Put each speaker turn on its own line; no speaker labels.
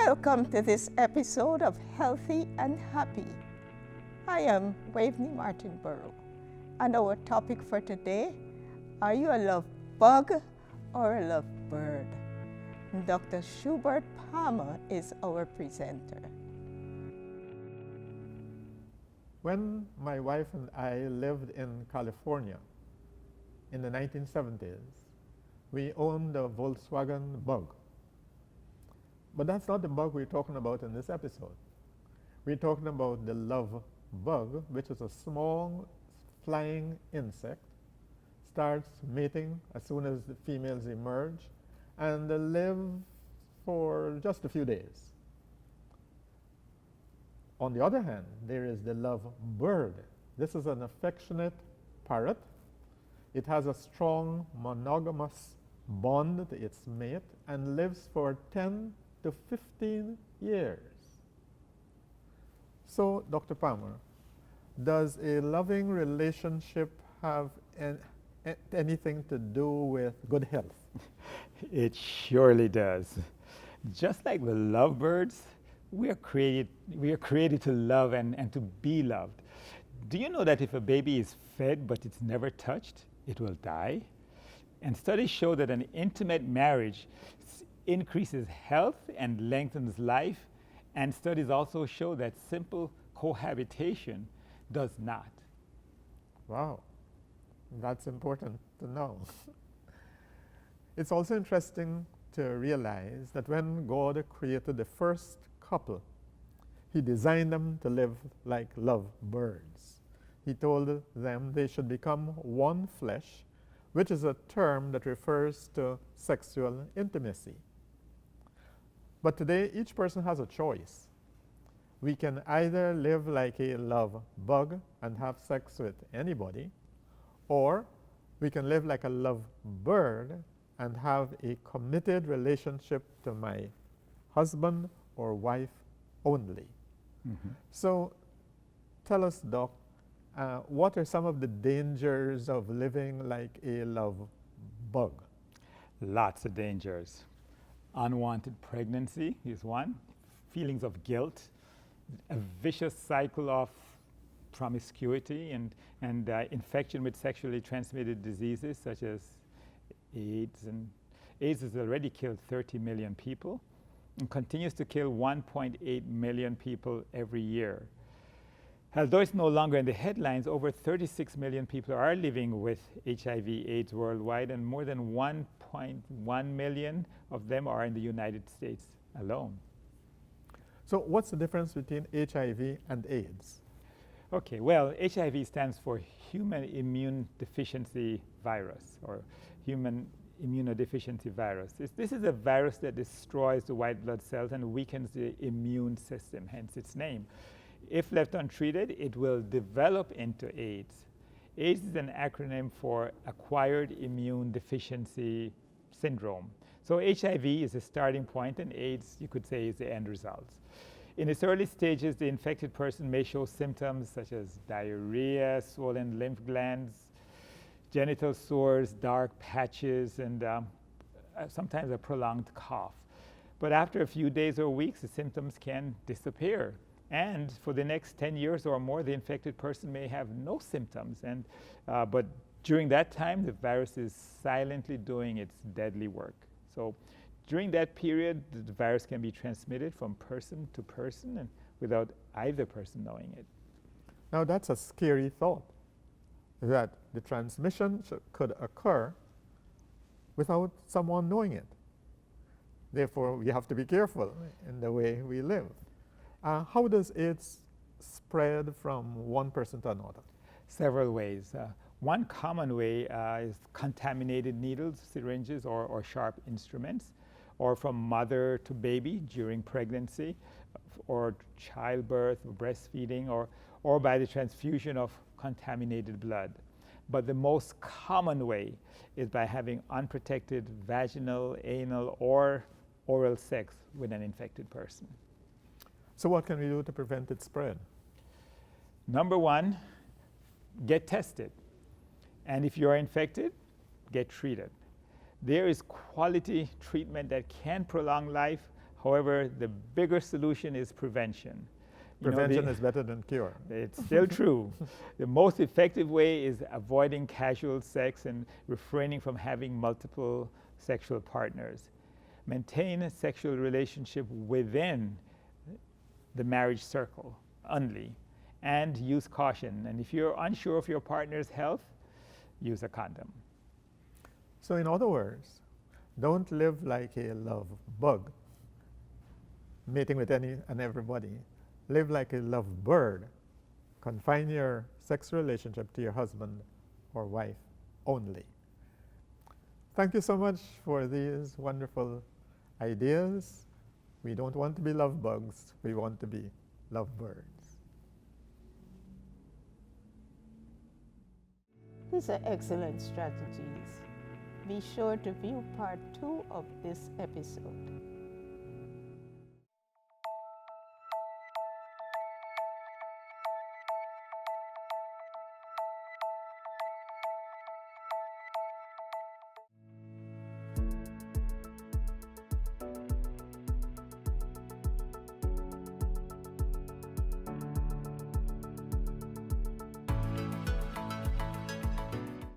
Welcome to this episode of Healthy and Happy. I am Waveney Martin Burrow, and our topic for today, are you a love bug or a love bird? Dr. Schubert Palmer is our presenter.
When my wife and I lived in California in the 1970s, we owned a Volkswagen Bug. But that's not the bug we're talking about in this episode. We're talking about the love bug, which is a small flying insect, starts mating as soon as the females emerge, and they live for just a few days. On the other hand, there is the love bird. This is an affectionate parrot. It has a strong monogamous bond to its mate and lives for 10 to 15 years. So, Dr. Palmer, does a loving relationship have anything to do with good health?
It surely does. Just like the lovebirds, we are created to love and to be loved. Do you know that if a baby is fed but it's never touched, it will die? And studies show that an intimate marriage increases health and lengthens life, and studies also show that simple cohabitation does not.
Wow, that's important to know. It's also interesting to realize that when God created the first couple, He designed them to live like love birds. He told them they should become one flesh, which is a term that refers to sexual intimacy. But today, each person has a choice. We can either live like a love bug and have sex with anybody, or we can live like a love bird and have a committed relationship to my husband or wife only. Mm-hmm. So tell us, Doc, what are some of the dangers of living like a love bug?
Lots of dangers. Unwanted pregnancy is one, feelings of guilt, a vicious cycle of promiscuity and infection with sexually transmitted diseases such as AIDS. And AIDS has already killed 30 million people and continues to kill 1.8 million people every year. Although it's no longer in the headlines, over 36 million people are living with HIV/AIDS worldwide, and more than 1.1 million of them are in the United States alone.
So what's the difference between HIV and AIDS?
Okay, well, HIV stands for Human Immune Deficiency Virus, or Human Immunodeficiency Virus. This is a virus that destroys the white blood cells and weakens the immune system, hence its name. If left untreated, it will develop into AIDS. AIDS is an acronym for Acquired Immune Deficiency Syndrome. So HIV is the starting point, and AIDS, you could say, is the end result. In its early stages, the infected person may show symptoms such as diarrhea, swollen lymph glands, genital sores, dark patches, and sometimes a prolonged cough. But after a few days or weeks, the symptoms can disappear. And for the next 10 years or more, the infected person may have no symptoms. But during that time, the virus is silently doing its deadly work. So during that period, the virus can be transmitted from person to person and without either person knowing it.
Now that's a scary thought, that the transmission could occur without someone knowing it. Therefore, we have to be careful in the way we live. How does AIDS spread from one person to another?
Several ways. One common way is contaminated needles, syringes, or sharp instruments, or from mother to baby during pregnancy, or childbirth, or breastfeeding, or by the transfusion of contaminated blood. But the most common way is by having unprotected vaginal, anal, or oral sex with an infected person.
So what can we do to prevent its spread?
Number one, get tested. And if you're infected, get treated. There is quality treatment that can prolong life. However, the bigger solution is prevention. You know,
Prevention is better than cure.
it's still true. The most effective way is avoiding casual sex and refraining from having multiple sexual partners. Maintain a sexual relationship within the marriage circle only, and use caution. And if you're unsure of your partner's health, use a condom.
So in other words, don't live like a love bug, mating with any and everybody. Live like a love bird. Confine your sex relationship to your husband or wife only. Thank you so much for these wonderful ideas. We don't want to be love bugs, we want to be love birds.
These are excellent strategies. Be sure to view part 2 of this episode.